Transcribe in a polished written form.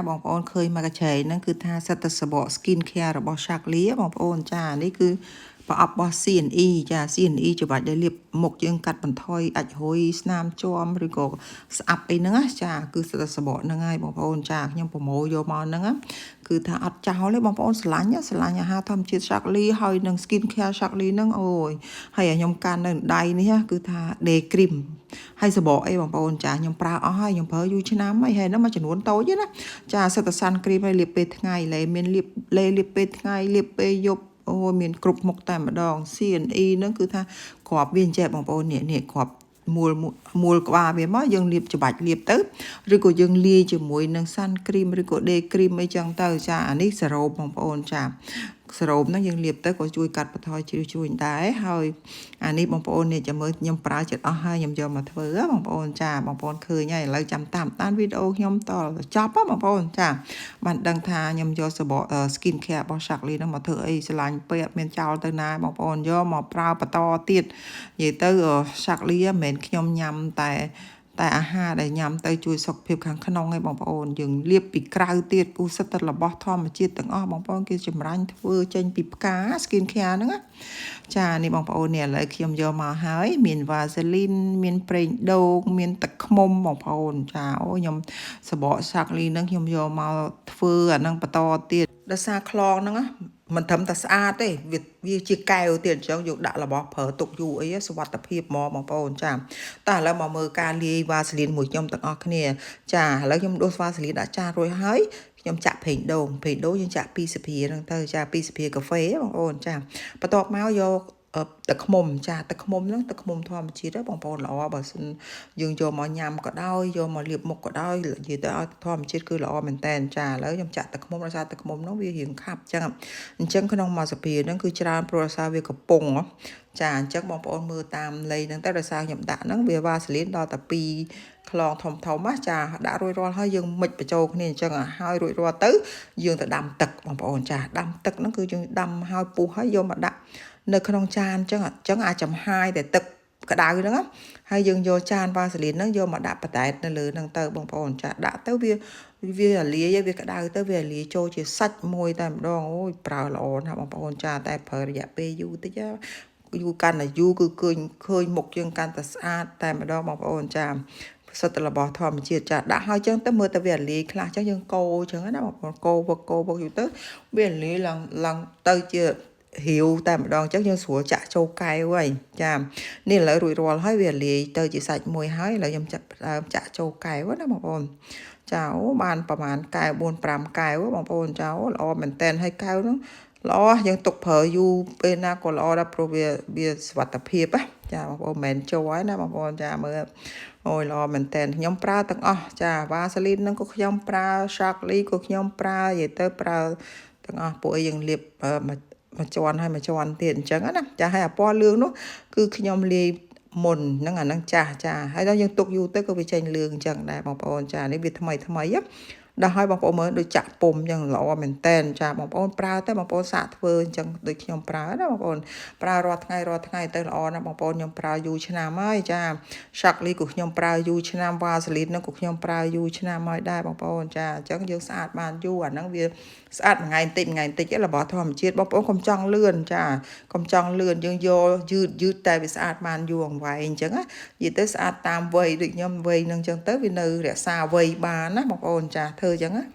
บางคนเคยมากระเฉยนั่นคือทาสัตสบอสกินแคร์របស់ឆាក់លីបងប្អូនចានេះគឺប្រអប់របស់ CNE ចា CNE ច្បាច់ដែលលាបមុខយើងកាត់បន្ថយអាចរុយស្នាមជាំឬក៏ស្អាប់អីហ្នឹងចាគឺសត្វសបកហ្នឹងហើយបងប្អូនចាខ្ញុំប្រមូលយកមកហ្នឹងគឺថាអត់ចោលទេបងប្អូនស្រឡាញ់អាហារធម្មជាតិឆាក់លីហើយនឹង skin care ឆាក់លីហ្នឹងអូយហើយខ្ញុំកាន់នៅដៃនេះគឺថា day cream ហើយសបកអីបងប្អូនចាខ្ញុំប្រើអស់ហើយខ្ញុំប្រើយូរឆ្នាំហើយហ្នឹងមួយចំនួនតូចណាចាសិតតសាន់គ្រីមឲ្យលាបពេលថ្ងៃលែមានលាបពេលថ្ងៃលាបពេលយប់អូមានគ្រប់មុខតែម្ដង CNE ហ្នឹងគឺថាគ្រាប់វាអញ្ចេះបងប្អូននេះគ្រាប់មូលក្បាលវាមកយើងលាបច្បាច់លាបទៅឬក៏យើងលាយជាមួយនឹងសាន់គ្រីមឬក៏ day cream អីចឹងទៅចាអានេះសេរ៉ូមបងប្អូនចាសេរ៉ូមហ្នឹងយើងលាបទៅក៏ជួយកាត់បន្ថយជ្រីវជ្រួញដែរហើយអានេះបងប្អូននេះចាំមើលខ្ញុំប្រើចិត្តអស់ហើយខ្ញុំយកមកធ្វើបងប្អូនចាបងប្អូនឃើញហើយឥឡូវចាំតាមវីដេអូខ្ញុំតចប់បងប្អូនចាបានដឹងថាខ្ញុំយកសបក skin care របស់ Shaklee ហ្នឹងមកធ្វើអីឆ្លាញ់ពេកអត់មានចោលទៅណាបងប្អូនយកមកប្រើបន្តទៀតនិយាយទៅ Shaklee មិនមែនខ្ញុំញ៉ាំតែអាហារដែលញ៉ាំទៅជួយសុខភាពខាងក្នុងឯងបងប្អូនយើងលាបពីក្រៅទៀតពូសិតតែរបស់ធម្មជាតិទាំងអស់បងប្អូនគេចម្រាញ់ធ្វើចេញពីផ្កា skin care ហ្នឹងចានេះបងប្អូននេះឥឡូវខ្ញុំយកមកហើយមាន Vaseline មានប្រេងដូងមានទឹកឃ្មុំបងប្អូនចាអូខ្ញុំសបក Shaklee ហ្នឹងខ្ញុំយកមកធ្វើអាហ្នឹងបន្តទៀតដោយសារខ្លងហ្នឹងមិនត្រឹមតែស្អាតទេវាជាកែវទៀតអញ្ចឹងយកដាក់របស់ប្រើទុកយូរអីសុវត្ថិភាពហ្មងបងប្អូនចាតែឥឡូវមកមើលការលាយវ៉ាសេលីនមួយខ្ញុំទាំងអស់គ្នាចាឥឡូវខ្ញុំដួសវ៉ាសេលីនដាក់ចានរួចហើយខ្ញុំចាក់ប្រេងដូងយើងចាក់2សភាហ្នឹងទៅចា2សភាកាហ្វេបងប្អូនចាបន្ទាប់មកយកទឹកឃ្មុំចាទឹកឃ្មុំហ្នឹងទឹកឃ្មុំធម្មជាតិបងប្អូនល្អបើសិនយើងយកមកញ៉ាំក៏ដោយយកមកលាបមុខក៏ដោយនិយាយទៅឲ្យធម្មជាតិគឺល្អមែនតើចាឥឡូវខ្ញុំចាក់ទឹកឃ្មុំដោយសារទឹកឃ្មុំហ្នឹងវារៀងខាប់អញ្ចឹងក្នុងមួយសភាហ្នឹងគឺច្រើនព្រោះដោយសារវាកំពុងចាអញ្ចឹងបងប្អូនមើលតាមលេខហ្នឹងទៅដោយសារខ្ញុំដាក់ហ្នឹងវាវ៉ាសេលីនដល់តែ2ខ្លងធំចាដាក់រួចរាល់ហើយយើងមិចបញ្ចូលគ្នាអញ្ចឹងហើយរួចរាល់ទៅយើងទៅដាំទឹកបងប្អូនចាដាំទឹកហ្នឹងគឺយើងដាំហើយពុះហើយយកមកដាក់នៅក្នុងចានអញ្ចឹងអាចចំហាយតែទឹកក្តៅហ្នឹងហើយយើងយកចានវ៉ាសេលីនហ្នឹងយកមកដាក់បដែតនៅលើហ្នឹងទៅបងប្អូនចាដាក់ទៅវាលាយវាក្តៅទៅវាលាយចូលជាសាច់មួយតែម្ដងអូយប្រើល្អណាស់បងប្អូនចាតែប្រើរយៈពេលយូរតិចយូរកាន់តែយូរគឺឃើញមុខយើងកាន់តែស្អាតតែម្ដងបងប្អូនចាសិតតែរបស់ធម្មជាតិចាដាក់ហើយចឹងទៅមើលទៅវាលាយខ្លះចឹងយើងកូរចឹងណាបងប្អូនកូរវឹកយូរទៅវាលាយឡើងទៅជារាវតែម្ដងអញ្ចឹងយើងស្រួលចាក់ចូលកែវហើយចានេះឥឡូវរួចរាល់ហើយវាលាយទៅជាសាច់មួយហើយឥឡូវខ្ញុំចាក់ចូលកែវណាបងប្អូនចាអូបានប្រហែលកែវ 4-5 កែវបងប្អូនចាអូល្អមែនតើហើយកែវហ្នឹងល្អយើងទុកប្រើយូរពេលណាក៏ល្អដែរព្រោះវាសុវត្ថិភាពចាបងប្អូនមិនមែនចូលហើយណាបងប្អូនចាមើលអូយល្អមែនតើខ្ញុំប្រើទាំងអស់ចាវ៉ាសេលីនហ្នឹងក៏ខ្ញុំប្រើ Shaklee ក៏ខ្ញុំប្រើនិយាយទៅប្រើទាំងអស់ពួកយើងលាបមួយជាន់ហើយមួយជាន់ទៀតអញ្ចឹងណាចាហើយអាពណ៌លឿងនោះគឺខ្ញុំលាយមុនហ្នឹងអាហ្នឹងចាហើយដល់យើងទុកយូរទៅក៏វាចេញលឿងអញ្ចឹងដែរបងប្អូនចានេះវាថ្មីដល់ហើយបងប្អូនមើលដូចចាក់ពុំអញ្ចឹងល្អមែនតែនចាបងប្អូនប្រើទៅបងប្អូនសាកធ្វើអញ្ចឹងដូចខ្ញុំប្រើណាបងប្អូនប្រើរាល់ថ្ងៃទៅល្អណាស់បងប្អូនខ្ញុំប្រើយូរឆ្នាំហើយចា Shaklee ក៏ខ្ញុំប្រើយូរឆ្នាំវ៉ាសេលីនហ្នឹងក៏ខ្ញុំប្រើយូរឆ្នាំហើយដែរបងប្អូនចាអញ្ចឹងយើងស្អាតបានយូរអាហ្នឹងវាស្អាតមួយថ្ងៃបន្តិចរបស់ធម្មជាតិបងប្អូនកុំចង់លឿនចាកុំចង់លឿនយើងយកយឺតតែវាស្អាតបានយូរអង្វែងអញ្ចឹងនិយាយទៅស្អាតតាមវ័យដូចខ្ញុំវ័យហ្នឹងអញ្ចឹងទៅវានៅរក្សាវ័យបានណាបងប្អូនចាធ្វើអញ្ចឹងណា